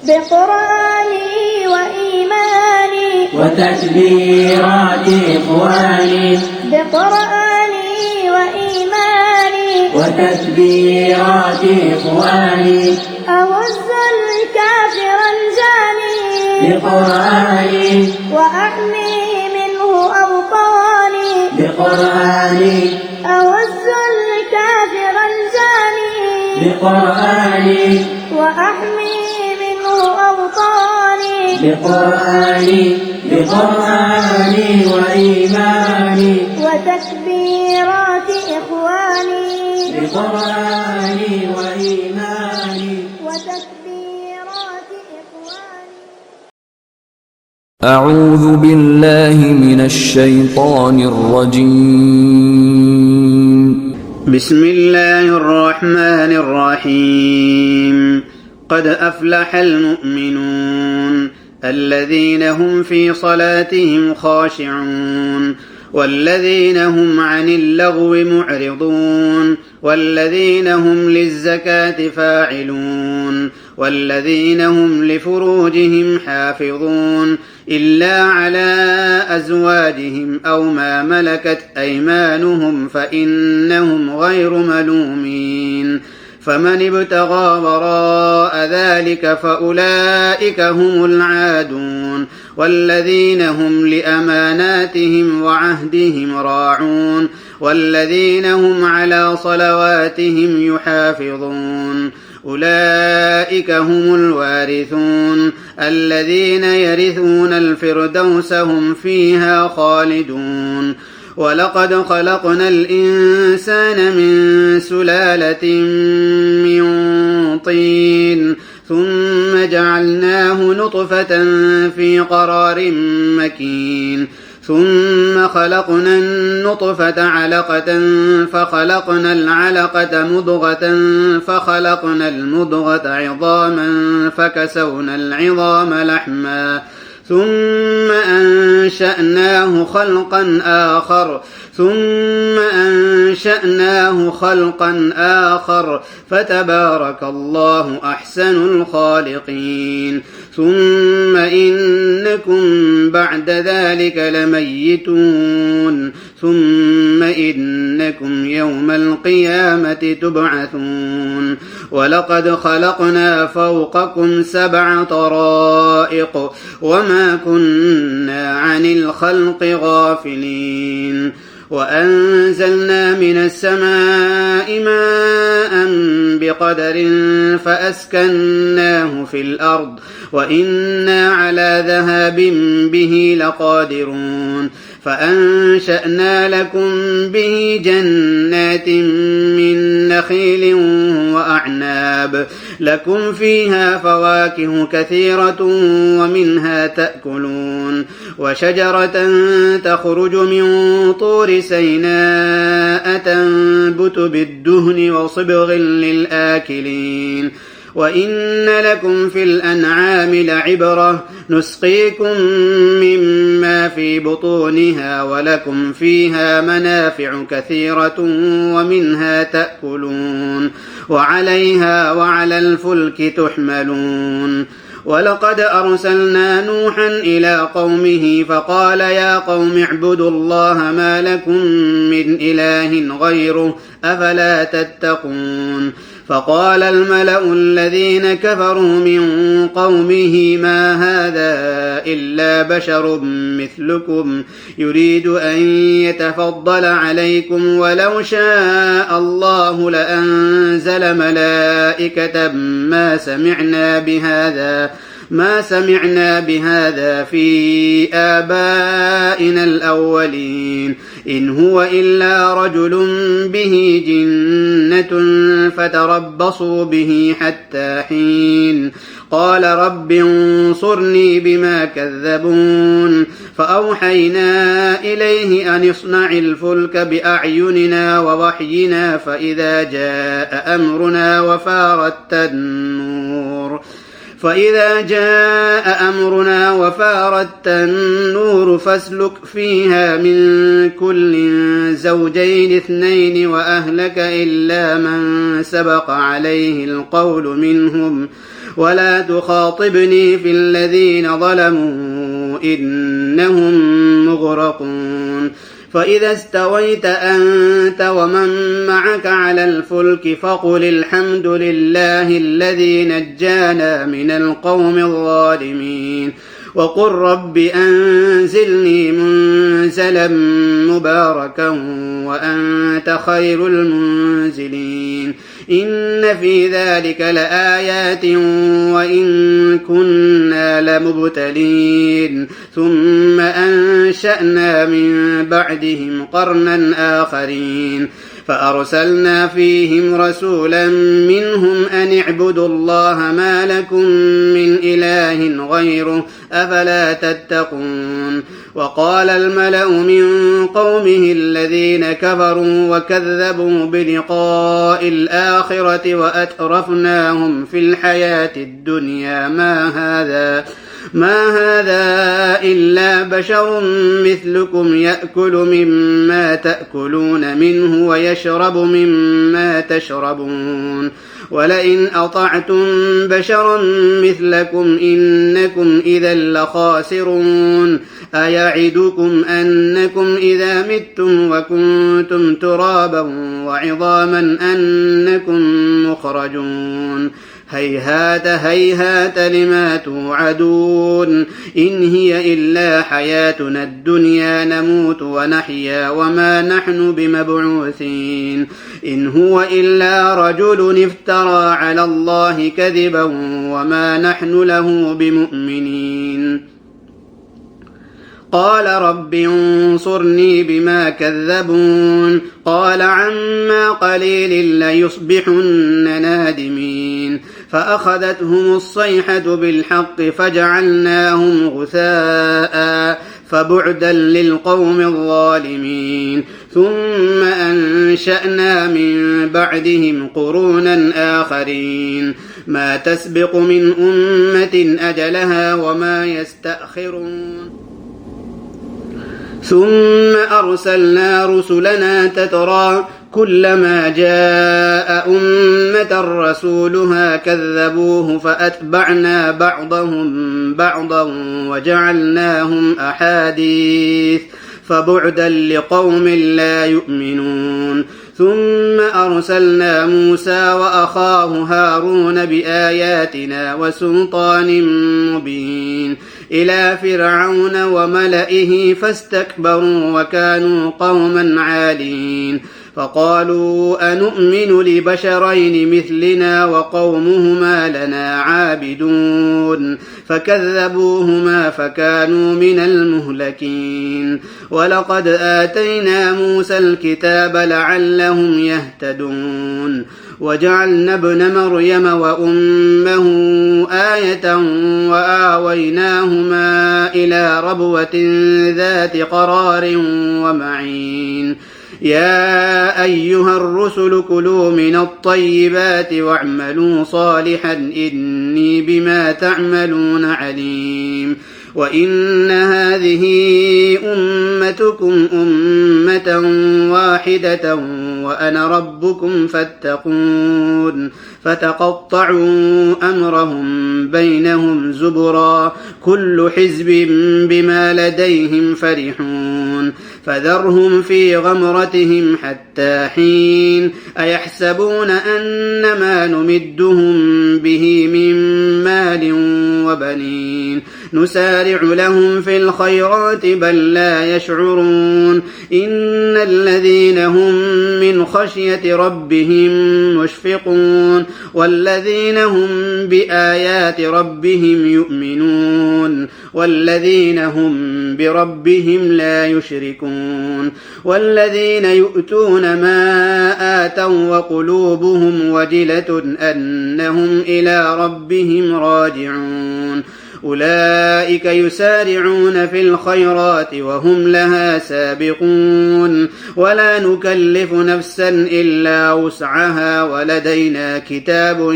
بقرآني وإيماني وتكبيرات إخواني بقرآني وإيماني وتكبيرات إخواني أهز الكافر الجاني بقرآني وأحمي منه أوطاني بقرآني أهز الكافر الجاني بقرآني وأحمي منه أوطاني بقرآني بقرآني وإيماني وتكبيرات إخواني بقرآني وإيماني وتكبيرات إخواني. أعوذ بالله من الشيطان الرجيم. بسم الله الرحمن الرحيم. قد أفلح المؤمنون الذين هم في صلاتهم خاشعون والذين هم عن اللغو معرضون والذين هم للزكاة فاعلون والذين هم لفروجهم حافظون إلا على أزواجهم أو ما ملكت أيمانهم فإنهم غير ملومين. فمن ابتغى وراء ذلك فأولئك هم العادون والذين هم لأماناتهم وعهدهم راعون والذين هم على صلواتهم يحافظون. أولئك هم الوارثون الذين يرثون الفردوس هم فيها خالدون. ولقد خلقنا الإنسان من سلالة من طين ثم جعلناه نطفة في قرار مكين ثم خلقنا النطفة علقة فخلقنا العلقة مضغة فخلقنا المضغة عظاما فكسونا العظام لحما ثم أنشأناه خلقا آخر فتبارك الله أحسن الخالقين. ثم إنكم بعد ذلك لميتون ثم إنكم يوم القيامة تبعثون. ولقد خلقنا فوقكم 7 طرائق وما كنا عن الخلق غافلين. وأنزلنا من السماء ماء بقدر فأسكناه في الأرض وإنا على ذهاب به لقادرون. فأنشأنا لكم به جنات من نخيل وأعناب لكم فيها فواكه كثيرة ومنها تأكلون. وشجرة تخرج من طور سيناء تنبت بالدهن وصبغ للآكلين. وإن لكم في الأنعام لعبرة نسقيكم مما في بطونها ولكم فيها منافع كثيرة ومنها تأكلون وعليها وعلى الفلك تحملون. ولقد أرسلنا نوحا إلى قومه فقال يا قوم اعبدوا الله ما لكم من إله غيره أفلا تتقون. فقال الملأ الذين كفروا من قومه ما هذا إلا بشر مثلكم يريد أن يتفضل عليكم ولو شاء الله لأنزل ملائكة ما سمعنا بهذا في آبائنا الأولين إن هو إلا رجل به جنة فتربصوا به حتى حين. قال رب انصرني بما كذبون. فأوحينا إليه أن اصنع الفلك بأعيننا ووحينا فإذا جاء أمرنا وفارت النور فاسلك فيها من كل زوجين 2 وأهلك إلا من سبق عليه القول منهم ولا تخاطبني في الذين ظلموا إنهم مغرقون فإذا استويت أنت ومن معك على الفلك فقل الحمد لله الذي نجانا من القوم الظالمين وقل رب أنزلني منزلا مباركا وأنت خير المنزلين إن في ذلك لآيات وإن كنا لمبتلين ثم أنشأنا من بعدهم قرنا آخرين فأرسلنا فيهم رسولا منهم أن اعبدوا الله ما لكم من إله غيره أفلا تتقون وقال الملأ من قومه الذين كفروا وكذبوا بلقاء الآخرة وأترفناهم في الحياة الدنيا ما هذا إلا بشر مثلكم يأكل مما تأكلون منه ويشرب مما تشربون ولئن أطعتم بشرا مثلكم إنكم إذا لخاسرون أيعدكم أنكم إذا متم وكنتم ترابا وعظاما أنكم مخرجون هيهات هيهات لما توعدون إن هي إلا حياتنا الدنيا نموت ونحيا وما نحن بمبعوثين إن هو إلا رجل افترى على الله كذبا وما نحن له بمؤمنين قال رب انصرني بما كذبون قال عما قليل ليصبحن نادمين فأخذتهم الصيحة بالحق فجعلناهم غثاء فبعدا للقوم الظالمين ثم أنشأنا من بعدهم قرونا آخرين ما تسبق من أمة أجلها وما يستأخرون ثم أرسلنا رسلنا تترى كلما جاء أمة رسولها كذبوه فأتبعنا بعضهم بعضا وجعلناهم أحاديث فبعدا لقوم لا يؤمنون ثم أرسلنا موسى وأخاه هارون بآياتنا وسلطان مبين إلى فرعون وملئه فاستكبروا وكانوا قوما عالين فقالوا أنؤمن لبشرين مثلنا وقومهما لنا عابدون فكذبوهما فكانوا من المهلكين ولقد آتينا موسى الكتاب لعلهم يهتدون وجعلنا ابن مريم وأمه آية وآويناهما إلى ربوة ذات قرار ومعين يا أيها الرسل كلوا من الطيبات واعملوا صالحا إني بما تعملون عليم وإن هذه أمتكم أمة واحدة وأنا ربكم فاتقون فتقطعوا أمرهم بينهم زبرا كل حزب بما لديهم فرحون فذرهم في غمرتهم حتى حين أيحسبون أن ما نمدهم به من مال وبنين نسارع لهم في الخيرات بل لا يشعرون إن الذين هم من خشية ربهم مشفقون والذين هم بآيات ربهم يؤمنون والذين هم بربهم لا يشركون والذين يؤتون ما آتوا وقلوبهم وجلة أنهم إلى ربهم راجعون أولئك يسارعون في الخيرات وهم لها سابقون ولا نكلف نفسا إلا وسعها ولدينا كتاب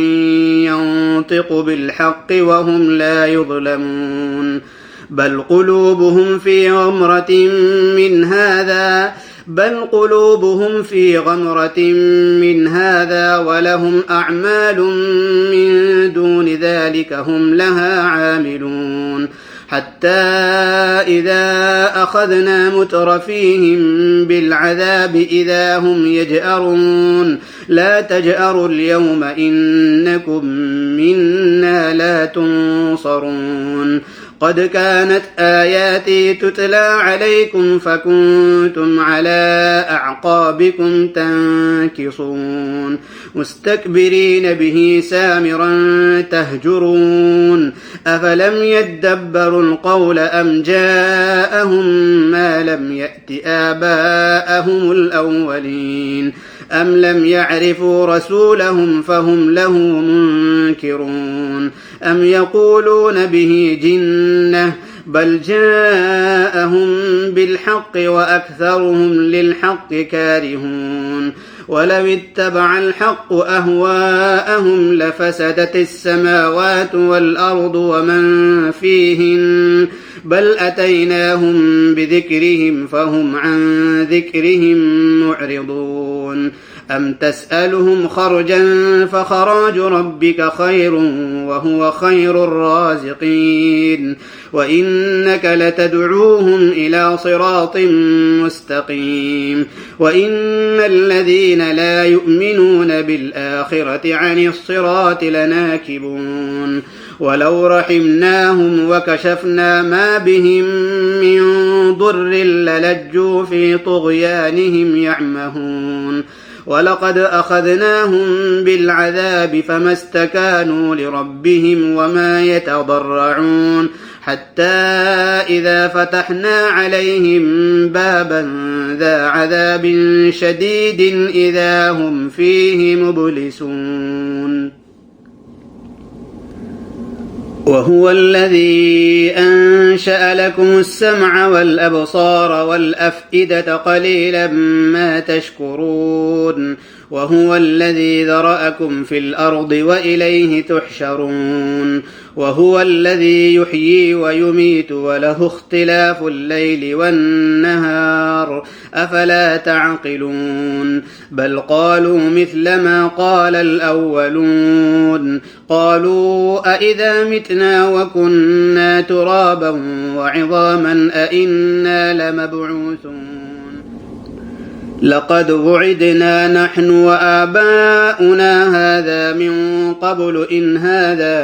ينطق بالحق وهم لا يظلمون بل قلوبهم في غمرة من هذا بل قلوبهم في غمرة من هذا ولهم أعمال من دون ذلك هم لها عاملون حتى إذا أخذنا مترفيهم بالعذاب إذا هم يجأرون لا تجأروا اليوم إنكم منا لا تنصرون قد كانت آياتي تتلى عليكم فكنتم على أعقابكم تنكصون مستكبرين به سامرا تهجرون أفلم يدبروا القول أم جاءهم ما لم يأت آباءهم الأولين أم لم يعرفوا رسولهم فهم له منكرون أم يقولون به جنة بل جاءهم بالحق وأكثرهم للحق كارهون ولو اتبع الحق أهواءهم لفسدت السماوات والأرض ومن فيهن بل أتيناهم بذكرهم فهم عن ذكرهم معرضون أم تسألهم خرجا فخراج ربك خير وهو خير الرازقين وإنك لتدعوهم إلى صراط مستقيم وإن الذين لا يؤمنون بالآخرة عن الصراط لناكبون ولو رحمناهم وكشفنا ما بهم من ضر للجوا في طغيانهم يعمهون ولقد أخذناهم بالعذاب فما استكانوا لربهم وما يتضرعون حتى إذا فتحنا عليهم بابا ذا عذاب شديد إذا هم فيه مبلسون وهو الذي أنشأ لكم السمع والأبصار والأفئدة قليلا ما تشكرون وهو الذي ذرأكم في الأرض وإليه تحشرون وهو الذي يحيي ويميت وله اختلاف الليل والنهار أفلا تعقلون بل قالوا مثل ما قال الأولون قالوا أئذا متنا وكنا ترابا وعظاما أئنا لمبعوثون لقد وعدنا نحن وآباؤنا هذا من قبل إن هذا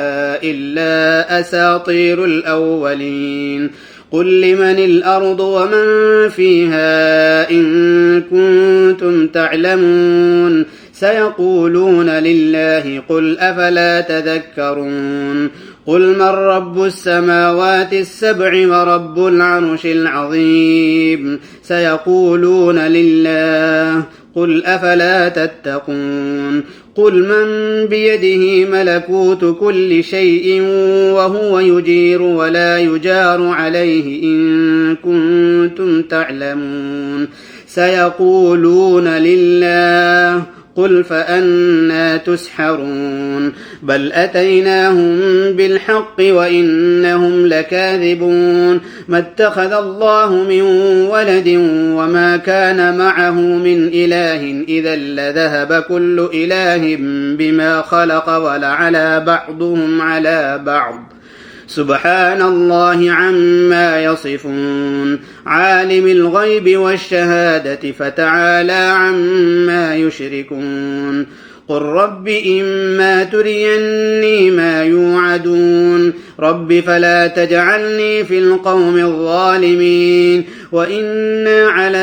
إلا أساطير الأولين قل لمن الأرض ومن فيها إن كنتم تعلمون سيقولون لله قل أفلا تذكرون قل من رب السماوات السبع ورب العرش العظيم سيقولون لله قل أفلا تتقون قل من بيده ملكوت كل شيء وهو يجير ولا يجار عليه إن كنتم تعلمون سيقولون لله قل فأنى تسحرون بل أتيناهم بالحق وإنهم لكاذبون ما اتخذ الله من ولد وما كان معه من إله إذا لذهب كل إله بما خلق ولعلى بعضهم على بعض سبحان الله عما يصفون عالم الغيب والشهادة فتعالى عما يشركون قل رب إما تريني ما يوعدون رب فلا تجعلني في القوم الظالمين وإنا على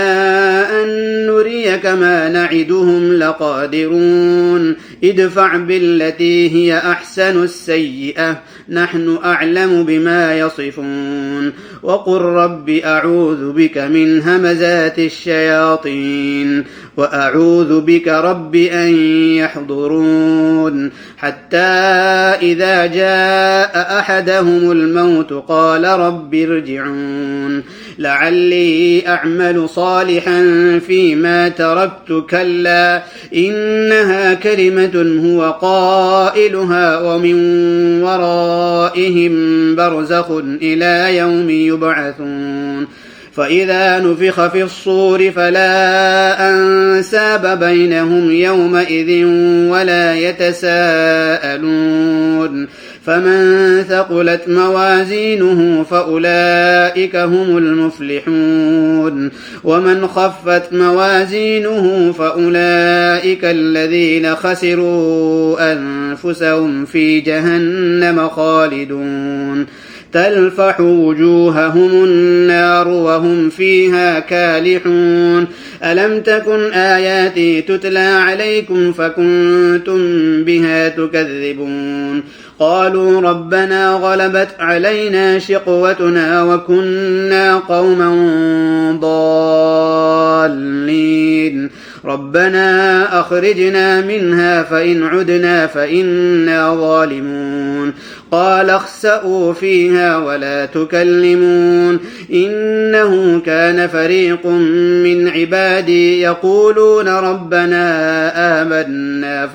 أن نريك ما نعدهم لقادرون ادفع بالتي هي أحسن السيئة نحن أعلم بما يصفون وقل رب أعوذ بك من همزات الشياطين وأعوذ بك رب أن يحضرون حتى إذا جاء أحدهم الموت قال رب ارجعون لعلي أعمل صالحا فيما تركت كلا إنها كلمة هو قائلها ومن ورائهم برزخ إلى يوم يبعثون فإذا نفخ في الصور فلا أنساب بينهم يومئذ ولا يتساءلون فمن ثقلت موازينه فأولئك هم المفلحون ومن خفت موازينه فأولئك الذين خسروا أنفسهم في جهنم خالدون تلفح وجوههم النار وهم فيها كالحون ألم تكن آياتي تتلى عليكم فكنتم بها تكذبون قالوا ربنا غلبت علينا شقوتنا وكنا قوما ضالين ربنا أخرجنا منها فإن عدنا فإنا ظالمون قال اخسئوا فيها ولا تكلمون إنه كان فريق من عبادي يقولون ربنا آمنا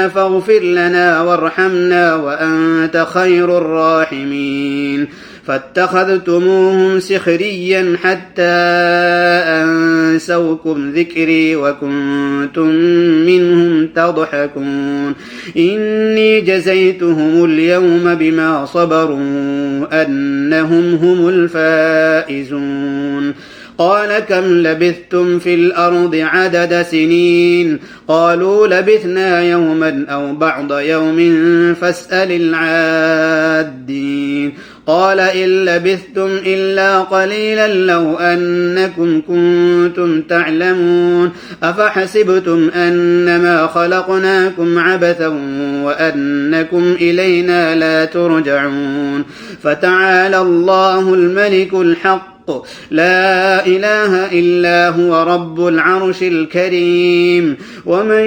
فاغفر لنا وارحمنا وأنت خير الراحمين فاتخذتموهم سخريا حتى أنسوكم ذكري وكنتم منهم تضحكون إني جزيتهم اليوم بما صبروا أنهم هم الفائزون قال كم لبثتم في الأرض عدد سنين قالوا لبثنا يوما أو بعض يوم فاسأل العادين قال إن لبثتم إلا قليلا لو أنكم كنتم تعلمون أفحسبتم أنما خلقناكم عبثا وأنكم إلينا لا ترجعون فتعالى الله الملك الحق لا إله إلا هو رب العرش الكريم ومن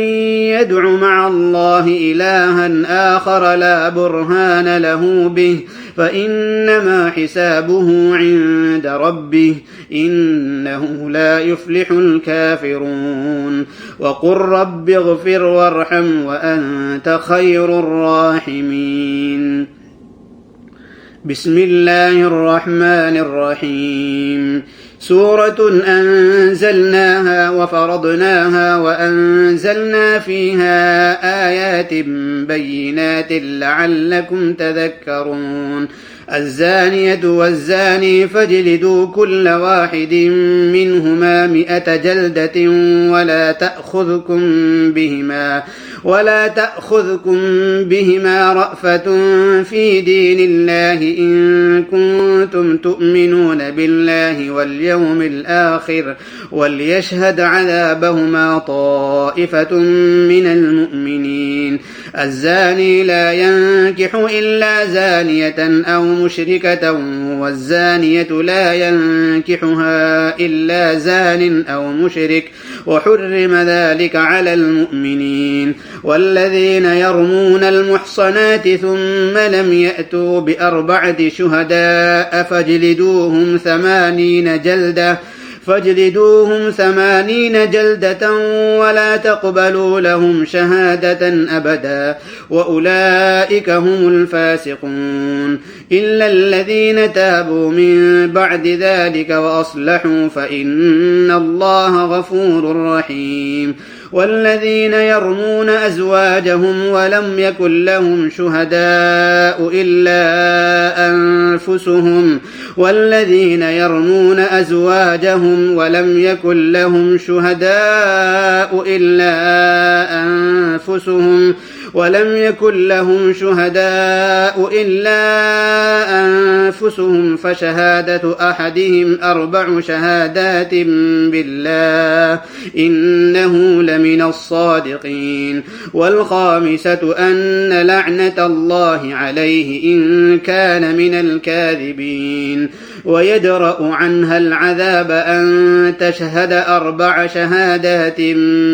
يدع مع الله إلها آخر لا برهان له به فإنما حسابه عند ربه إنه لا يفلح الكافرون وقل رب اغفر وارحم وأنت خير الراحمين بسم الله الرحمن الرحيم سورة أنزلناها وفرضناها وأنزلنا فيها آيات بينات لعلكم تذكرون الزانية والزاني فاجلدوا كل واحد منهما 100 جلدة ولا تأخذكم بهما رأفة في دين الله إن كنتم تؤمنون بالله واليوم الآخر وليشهد عذابهما طائفة من المؤمنين الزاني لا ينكح إلا زانية أو مشركة والزانية لا ينكحها إلا زان أو مشرك وحرم ذلك على المؤمنين والذين يرمون المحصنات ثم لم يأتوا ب4 شهداء فاجلدوهم 80 جلدة ولا تقبلوا لهم شهادة أبدا وأولئك هم الفاسقون إلا الذين تابوا من بعد ذلك وأصلحوا فإن الله غفور رحيم والذين يرمون أزواجهم ولم يكن لهم شهداء إلا أنفسهم فشهادة أحدهم 4 شهادات بالله إنه لمن الصادقين والخامسة أن لعنة الله عليه إن كان من الكاذبين ويدرأ عنها العذاب أن تشهد 4 شهادات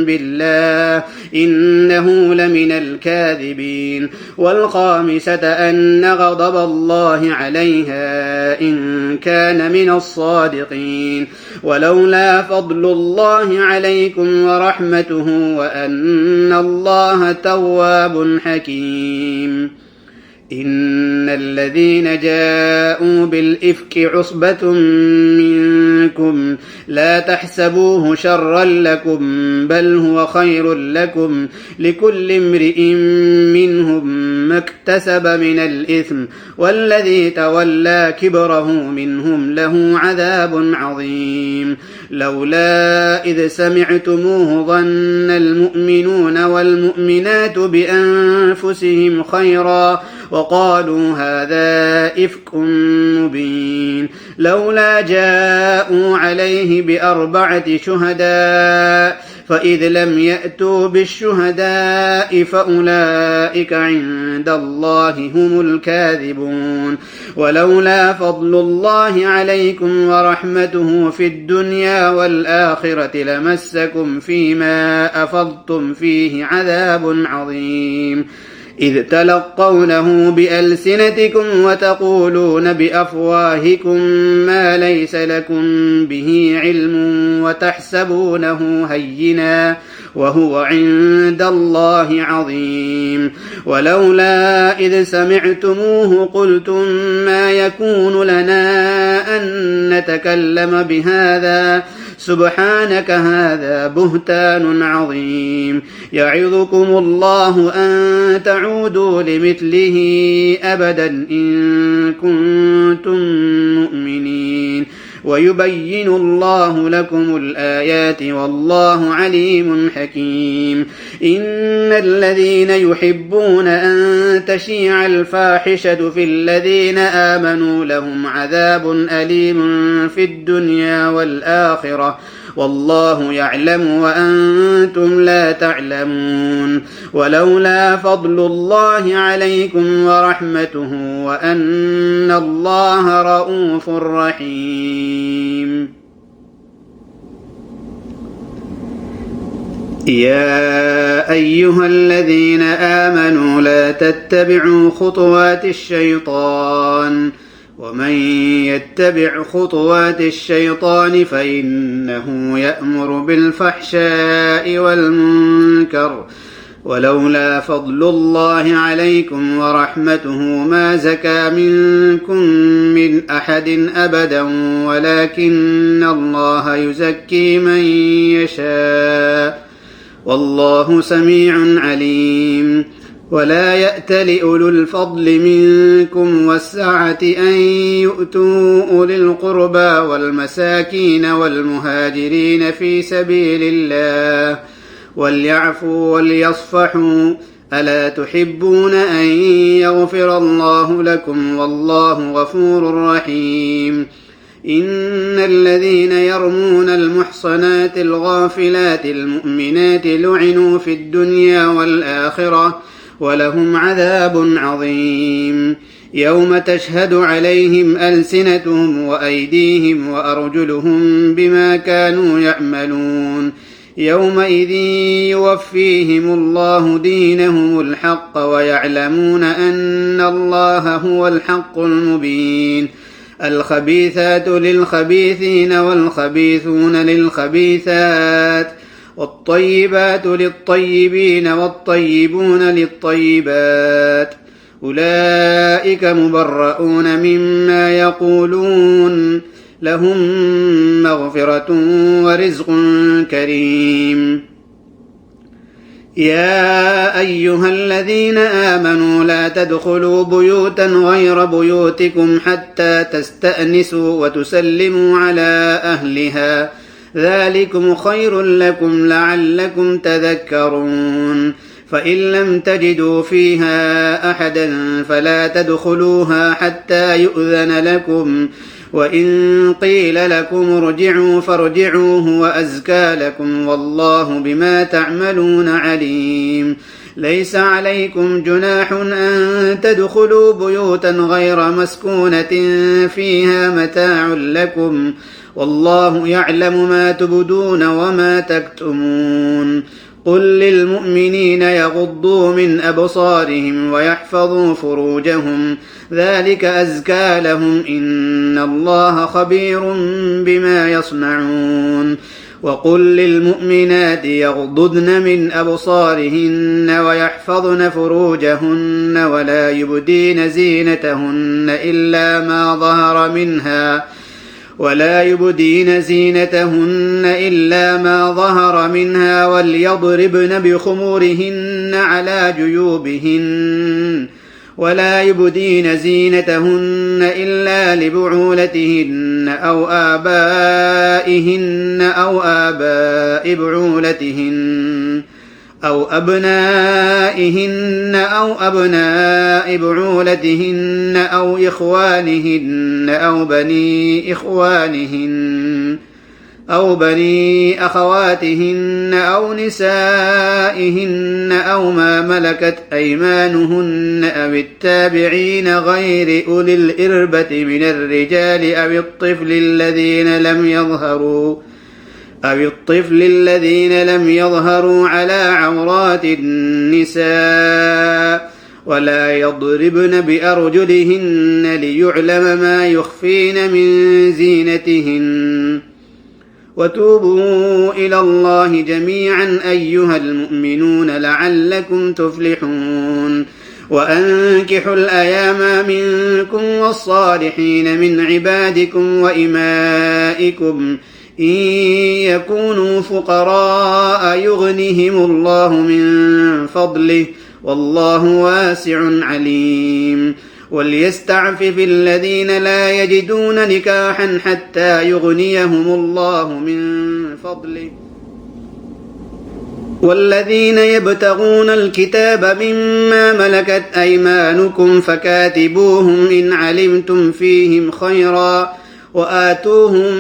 بالله إنه لمن الكاذبين والخامسة أن غضب الله عليها إن كان من الصادقين ولولا فضل الله عليكم ورحمته وأن الله تواب حكيم إن الذين جاءوا بالإفك عصبة منكم لا تحسبوه شرا لكم بل هو خير لكم لكل امرئ منهم ما اكتسب من الإثم والذي تولى كبره منهم له عذاب عظيم لولا إذ سمعتموه ظن المؤمنون والمؤمنات بأنفسهم خيرا وقالوا هذا إفك مبين لولا جاءوا عليه بأربعة شهداء فإذ لم يأتوا بالشهداء فأولئك عند الله هم الكاذبون ولولا فضل الله عليكم ورحمته في الدنيا والآخرة لمسكم فيما أفضتم فيه عذاب عظيم إذ تلقونه بألسنتكم وتقولون بأفواهكم ما ليس لكم به علم وتحسبونه هينا وهو عند الله عظيم ولولا إذ سمعتموه قلتم ما يكون لنا أن نتكلم بهذا سبحانك هذا بهتان عظيم يعظكم الله أن تعودوا لمثله أبدا إن كنتم مؤمنين ويبين الله لكم الآيات والله عليم حكيم إن الذين يحبون أن تشيع الفاحشة في الذين آمنوا لهم عذاب أليم في الدنيا والآخرة والله يعلم وأنتم لا تعلمون ولولا فضل الله عليكم ورحمته وأن الله رؤوف رحيم يا أيها الذين آمنوا لا تتبعوا خطوات الشيطان ومن يتبع خطوات الشيطان فإنه يأمر بالفحشاء والمنكر ولولا فضل الله عليكم ورحمته ما زكى منكم من أحد أبدا ولكن الله يزكي من يشاء والله سميع عليم ولا يأتل أولو الفضل منكم والسعة أن يؤتوا أولي القربى والمساكين والمهاجرين في سبيل الله وليعفوا وليصفحوا ألا تحبون أن يغفر الله لكم والله غفور رحيم إن الذين يرمون المحصنات الغافلات المؤمنات لعنوا في الدنيا والآخرة ولهم عذاب عظيم يوم تشهد عليهم ألسنتهم وأيديهم وأرجلهم بما كانوا يعملون يومئذ يوفيهم الله دينهم الحق ويعلمون أن الله هو الحق المبين الخبيثات للخبيثين والخبيثون للخبيثات والطيبات للطيبين والطيبون للطيبات أولئك مبرؤون مما يقولون لهم مغفرة ورزق كريم يا أيها الذين آمنوا لا تدخلوا بيوتا غير بيوتكم حتى تستأنسوا وتسلموا على أهلها ذلكم خير لكم لعلكم تذكرون فإن لم تجدوا فيها أحدا فلا تدخلوها حتى يؤذن لكم وإن قيل لكم ارجعوا فارجعوا هو أزكى لكم والله بما تعملون عليم ليس عليكم جناح أن تدخلوا بيوتا غير مسكونة فيها متاع لكم والله يعلم ما تبدون وما تكتمون قل للمؤمنين يغضوا من أبصارهم ويحفظوا فروجهم ذلك أزكى لهم إن الله خبير بما يصنعون وقل للمؤمنات يغضضن من أبصارهن ويحفظن فروجهن ولا يبدين زينتهن إلا ما ظهر منها وليضربن بخمورهن على جيوبهن ولا يبدين زينتهن إلا لبعولتهن أو آبائهن أو آباء بعولتهن أو أبنائهن أو أبناء بعولتهن أو إخوانهن أو بني أخواتهن أو نسائهن أو ما ملكت أيمانهن أو التابعين غير أولي الإربة من الرجال أو الطفل الذين لم يظهروا على عورات النساء ولا يضربن بأرجلهن ليعلم ما يخفين من زينتهن وتوبوا إلى الله جميعا أيها المؤمنون لعلكم تفلحون وأنكحوا الأيام منكم والصالحين من عبادكم وإمائكم إن يكونوا فقراء يغنهم الله من فضله والله واسع عليم وليستعفف الذين لا يجدون نكاحا حتى يغنيهم الله من فضله والذين يبتغون الكتاب مما ملكت أيمانكم فكاتبوهم إن علمتم فيهم خيرا وآتوهم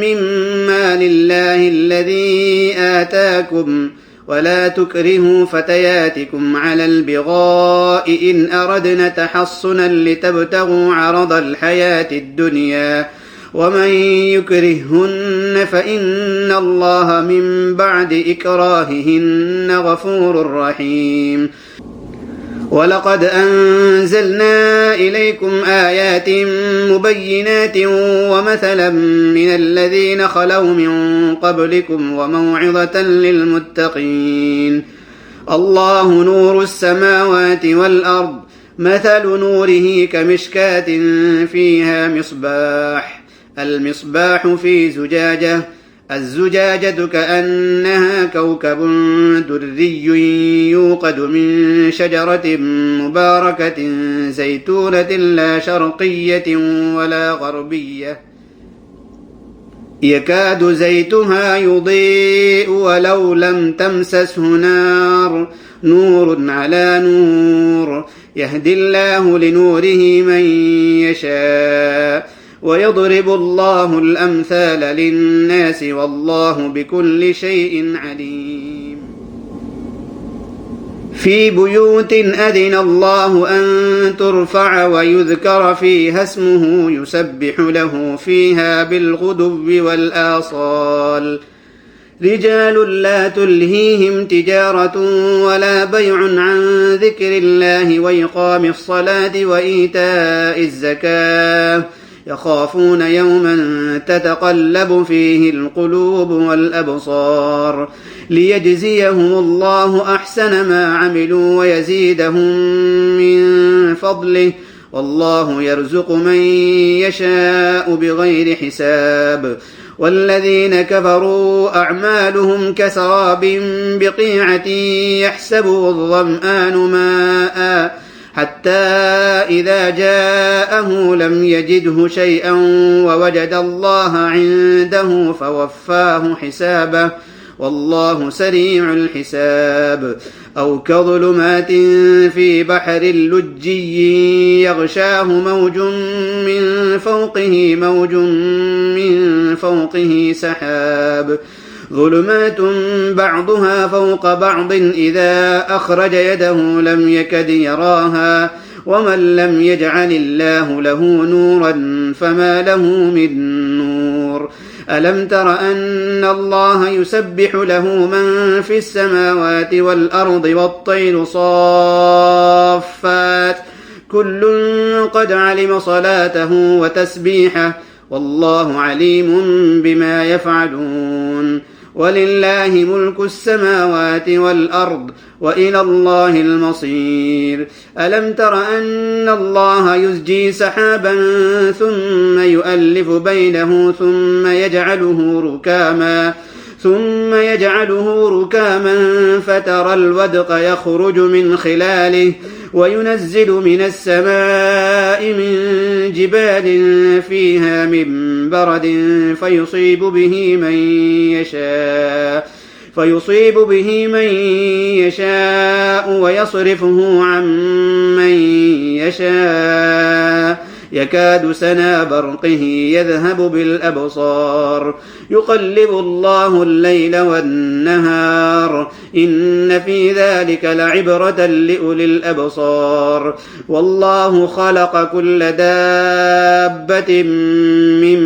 مما لله الذي آتاكم ولا تكرهوا فتياتكم على البغاء إن أردنا تحصنا لتبتغوا عرض الحياة الدنيا ومن يكرههن فإن الله من بعد إكراههن غفور رحيم ولقد أنزلنا إليكم آيات مبينات ومثلا من الذين خلوا من قبلكم وموعظة للمتقين الله نور السماوات والأرض مثل نوره كمشكاة فيها المصباح في زجاجة الزجاجة كأنها كوكب دري يوقد من شجرة مباركة زيتونة لا شرقية ولا غربية يكاد زيتها يضيء ولو لم تمسسه نار نور على نور يهدي الله لنوره من يشاء ويضرب الله الأمثال للناس والله بكل شيء عليم في بيوت أذن الله أن ترفع ويذكر فيها اسمه يسبح له فيها بالغدو والآصال رجال لا تلهيهم تجارة ولا بيع عن ذكر الله وإقام الصلاة وإيتاء الزكاة يخافون يوما تتقلب فيه القلوب والأبصار ليجزيهم الله أحسن ما عملوا ويزيدهم من فضله والله يرزق من يشاء بغير حساب والذين كفروا أعمالهم كسراب بقيعة يحسبه الظمآن ماء حتى إذا جاءه لم يجده شيئا ووجد الله عنده فوفاه حسابه والله سريع الحساب أو كظلمات في بحر لجي يغشاه موج من فوقه سحاب ظلمات بعضها فوق بعض إذا أخرج يده لم يكد يراها ومن لم يجعل الله له نورا فما له من نور ألم تر أن الله يسبح له من في السماوات والأرض والطير صافات كل قد علم صلاته وتسبيحه والله عليم بما يفعلون ولله ملك السماوات والأرض وإلى الله المصير. ألم تر أن الله يزجي سحابا ثم يؤلف بينه ثم يجعله ركاما فترى الودق يخرج من خلاله وينزل من السماء من جبال فيها من برد فيصيب به من يشاء ويصرفه عن من يشاء يكاد سنا برقه يذهب بالأبصار يقلب الله الليل والنهار إن في ذلك لعبرة لأولي الأبصار. والله خلق كل دابة من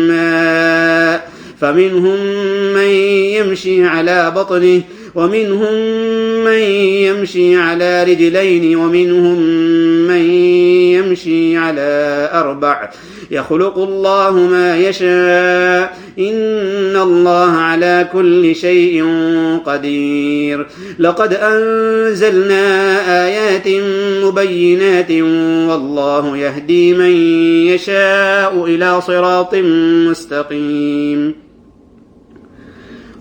ماء فمنهم من يمشي على بطنه ومنهم من يمشي على رجلين ومنهم من يمشي على 4 يخلق الله ما يشاء إن الله على كل شيء قدير. لقد أنزلنا آيات مبينات والله يهدي من يشاء إلى صراط مستقيم.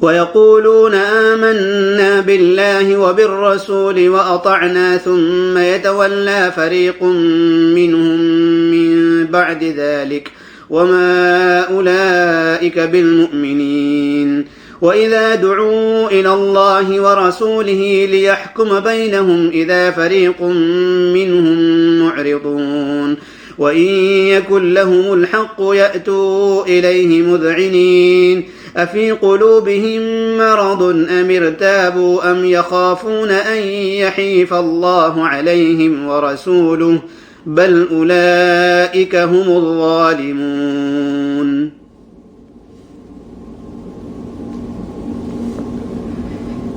ويقولون آمنا بالله وبالرسول وأطعنا ثم يتولى فريق منهم من بعد ذلك وما أولئك بالمؤمنين. وإذا دعوا إلى الله ورسوله ليحكم بينهم إذا فريق منهم معرضون وإن يكن لهم الحق يأتوا إليه مذعنين أفي قلوبهم مرض أم ارتابوا أم يخافون أن يحيف الله عليهم ورسوله بل أولئك هم الظالمون.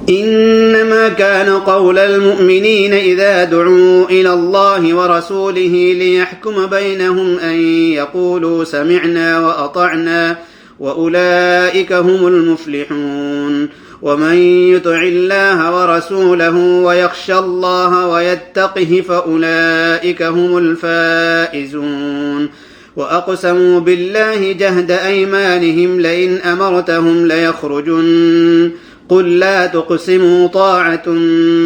إنما كان قول المؤمنين إذا دعوا إلى الله ورسوله ليحكم بينهم أن يقولوا سمعنا وأطعنا وأولئك هم المفلحون. ومن يطع الله ورسوله ويخشى الله ويتقه فأولئك هم الفائزون. وأقسموا بالله جهد أيمانهم لئن أمرتهم ليخرجن قل لا تقسموا طاعة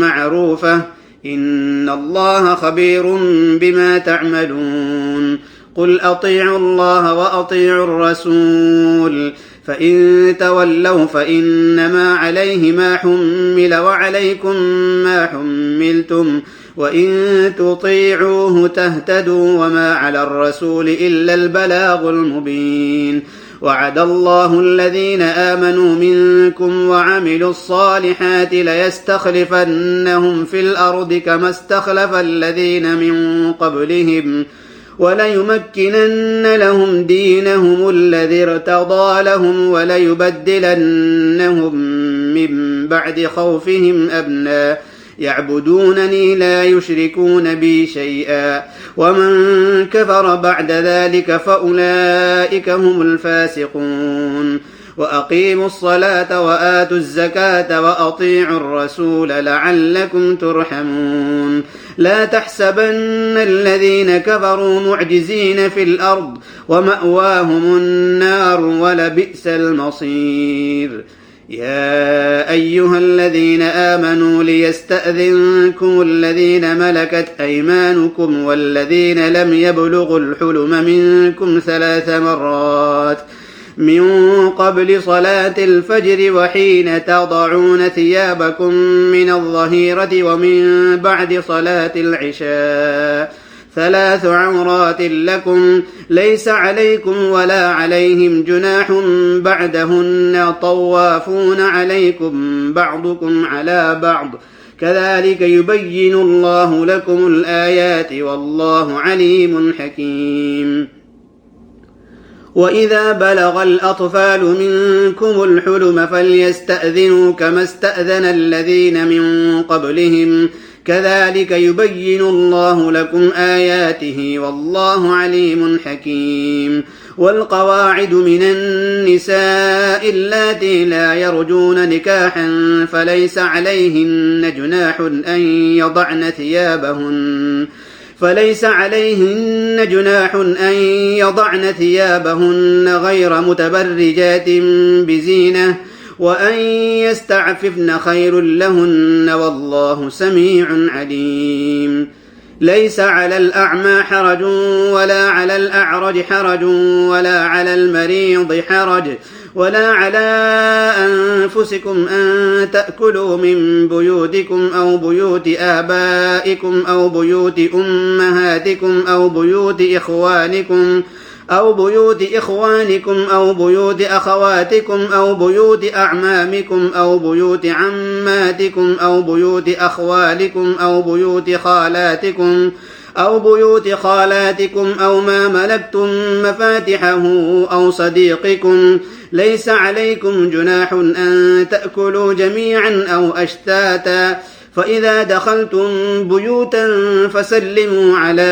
معروفة إن الله خبير بما تعملون. قل أطيعوا الله وأطيعوا الرسول فإن تولوا فإنما عليه ما حمل وعليكم ما حملتم وإن تطيعوه تهتدوا وما على الرسول إلا البلاغ المبين. وعد الله الذين آمنوا منكم وعملوا الصالحات ليستخلفنهم في الأرض كما استخلف الذين من قبلهم وليمكنن لهم دينهم الذي ارتضى لهم وليبدلنهم من بعد خوفهم أمنا يعبدونني لا يشركون بي شيئا ومن كفر بعد ذلك فأولئك هم الفاسقون. وأقيموا الصلاة وآتوا الزكاة وأطيعوا الرسول لعلكم ترحمون. لا تحسبن الذين كفروا معجزين في الأرض ومأواهم النار ولبئس المصير. يا أيها الذين آمنوا ليستأذنكم الذين ملكت أيمانكم والذين لم يبلغوا الحلم منكم 3 مرات من قبل صلاة الفجر وحين تضعون ثيابكم من الظهيرة ومن بعد صلاة العشاء 3 عورات لكم ليس عليكم ولا عليهم جناح بعدهن طوافون عليكم بعضكم على بعض كذلك يبين الله لكم الآيات والله عليم حكيم. وإذا بلغ الأطفال منكم الحلم فليستأذنوا كما استأذن الذين من قبلهم كذلك يبين الله لكم آياته والله عليم حكيم. والقواعد من النساء اللاتي لا يرجون نكاحا فليس عليهن جناح أن يضعن ثيابهن غير متبرجات بزينة وأن يستعففن خير لهن والله سميع عليم. ليس على الأعمى حرج ولا على الأعرج حرج ولا على المريض حرج ولا على أنفسكم أن تأكلوا من بيوتكم أو بيوت آبائكم أو بيوت أمهاتكم أو بيوت إخوانكم أو بيوت أخواتكم أو بيوت أعمامكم أو بيوت عماتكم أو بيوت أخوالكم أو بيوت خالاتكم أو ما ملكتم مفاتحه أو صديقكم. ليس عليكم جناح أن تأكلوا جميعا أو أشتاتا فإذا دخلتم بيوتا فسلموا على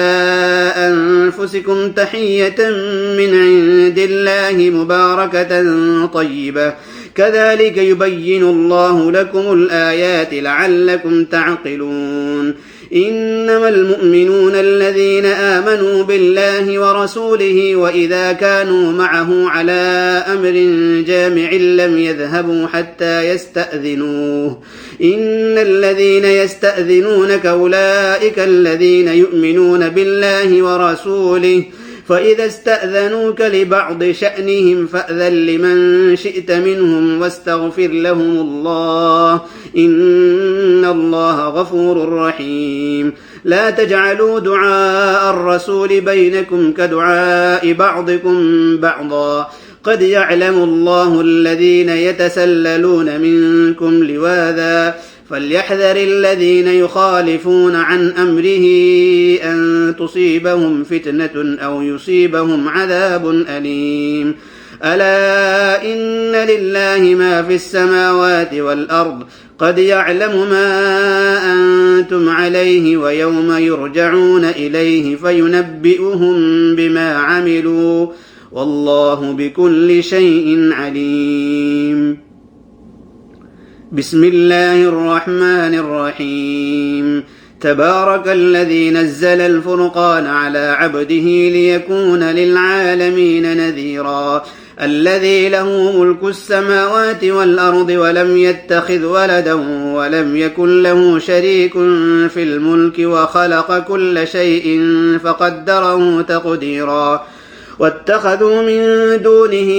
أنفسكم تحية من عند الله مباركة طيبة كذلك يبين الله لكم الآيات لعلكم تعقلون. إنما المؤمنون الذين آمنوا بالله ورسوله وإذا كانوا معه على أمر جامع لم يذهبوا حتى يستأذنوه. إن الذين يستأذنونك أولئك الذين يؤمنون بالله ورسوله فإذا استأذنوك لبعض شأنهم فأذن لمن شئت منهم واستغفر لهم الله إن الله غفور رحيم. لا تجعلوا دعاء الرسول بينكم كدعاء بعضكم بعضا قد يعلم الله الذين يتسللون منكم لواذا فليحذر الذين يخالفون عن أمره أن تصيبهم فتنة أو يصيبهم عذاب أليم. ألا إن لله ما في السماوات والأرض قد يعلم ما أنتم عليه ويوم يرجعون إليه فينبئهم بما عملوا والله بكل شيء عليم. بسم الله الرحمن الرحيم. تبارك الذي نزل الفرقان على عبده ليكون للعالمين نذيرا. الذي له ملك السماوات والأرض ولم يتخذ ولدا ولم يكن له شريك في الملك وخلق كل شيء فقدره تقديرا. واتخذوا من دونه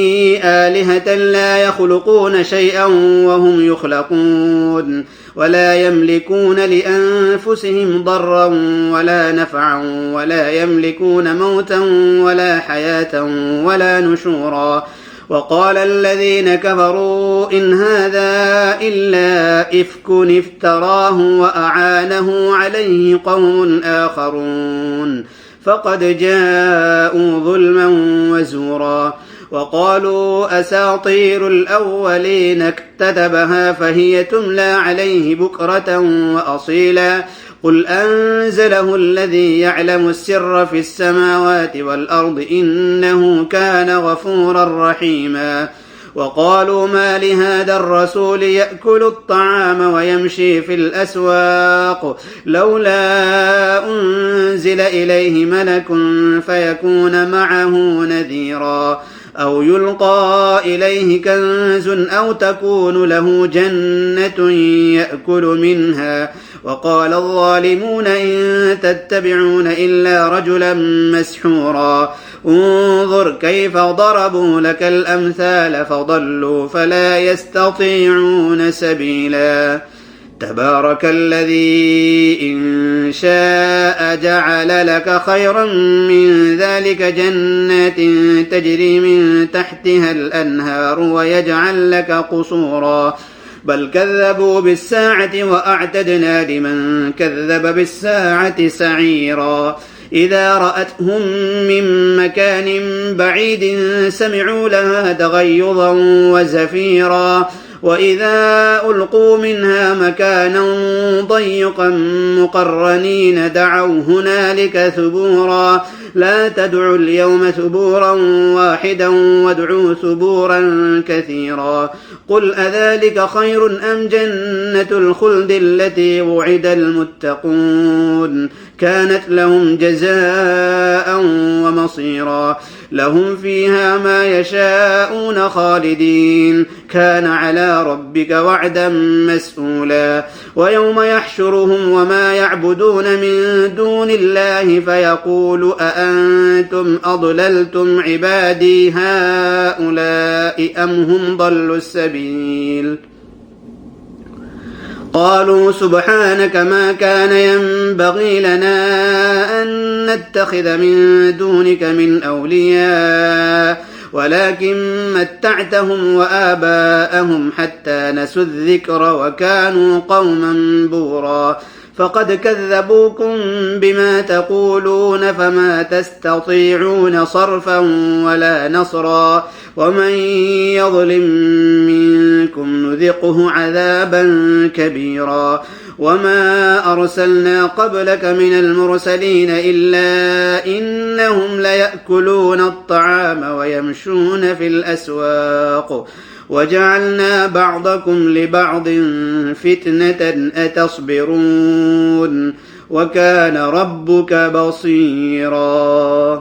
آلهة لا يخلقون شيئا وهم يخلقون ولا يملكون لأنفسهم ضرا ولا نفعا ولا يملكون موتا ولا حياة ولا نشورا. وقال الذين كفروا إن هذا إلا إفك افتراه وأعانه عليه قوم آخرون فقد جاءوا ظلما وزورا. وقالوا أساطير الأولين اكتتبها فهي تملى عليه بكرة وأصيلا. قل أنزله الذي يعلم السر في السماوات والأرض إنه كان غفورا رحيما. وقالوا ما لهذا الرسول يأكل الطعام ويمشي في الأسواق لولا أنزل إليه ملك فيكون معه نذيرا أو يلقى إليه كنز أو تكون له جنة يأكل منها. وقال الظالمون إن تتبعون إلا رجلا مسحورا. انظر كيف ضربوا لك الأمثال فضلوا فلا يستطيعون سبيلا. تبارك الذي إن شاء جعل لك خيرا من ذلك جنات تجري من تحتها الأنهار ويجعل لك قصورا بل كذبوا بالساعة وأعتدنا لمن كذب بالساعة سعيرا. إذا رأتهم من مكان بعيد سمعوا لها تغيظا وزفيرا وإذا ألقوا منها مكانا ضيقا مقرنين دعوا هنالك ثبورا لا تدعوا اليوم ثبورا واحدا وادعوا ثبورا كثيرا قل أذلك خير أم جنة الخلد التي وعد المتقون كانت لهم جزاء ومصيرا لهم فيها ما يشاءون خالدين كان على ربك وعدا مسئولا ويوم يحشرهم وما يعبدون من دون الله فيقول أأنتم أضللتم عبادي هؤلاء أم هم ضلوا السبيل قالوا سبحانك ما كان ينبغي لنا أن نتخذ من دونك من أولياء ولكن متعتهم وآباءهم حتى نسوا الذكر وكانوا قوما بورا فقد كذبوكم بما تقولون فما تستطيعون صرفا ولا نصرا ومن يظلم منكم نذقه عذابا كبيرا وما أرسلنا قبلك من المرسلين إلا إنهم ليأكلون الطعام ويمشون في الأسواق وجعلنا بعضكم لبعض فتنة أتصبرون وكان ربك بصيرا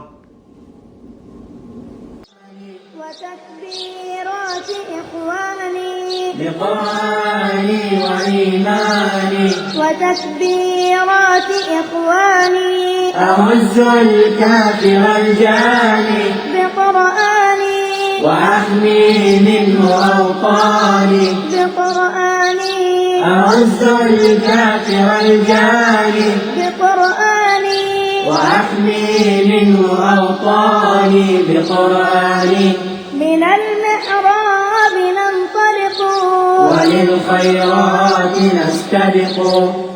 وتكبيرات إخواني بقرآني وإيماني وتكبيرات إخواني أعز الكافر الجاني بقرآني وأحمي منه أوطاني بقرآني أعز الكافر الجاني بقرآني وأحمي منه أوطاني بقرآني من المحراب ننطلق وللخيرات نستبق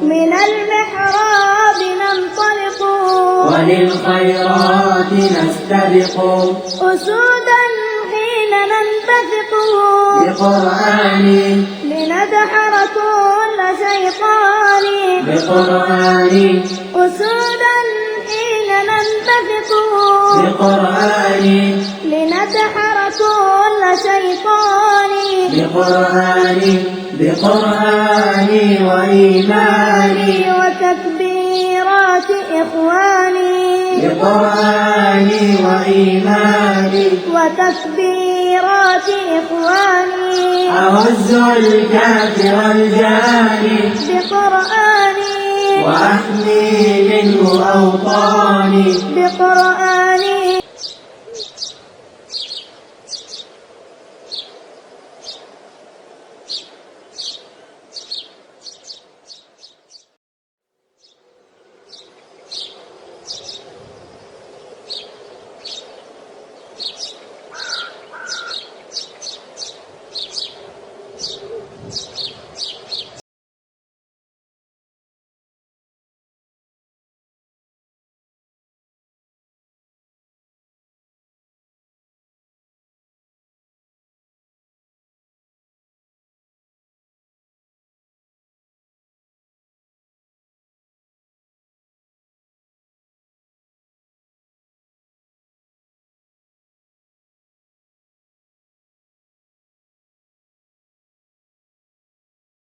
من المحراب ننطلق وللخيرات نستبق أسودا حين ننتفق بقرآني لندحر كل شيطان بقرآني أسودا حين ننتفق بقرآني لندحر كل شيطان بقرآني بقرآني وإيماني وتكبيرات إخواني بقرآني وإيماني وتكبيرات إخواني أعز الكافر الجاني بقرآني وأحمي منه أوطاني بقرآني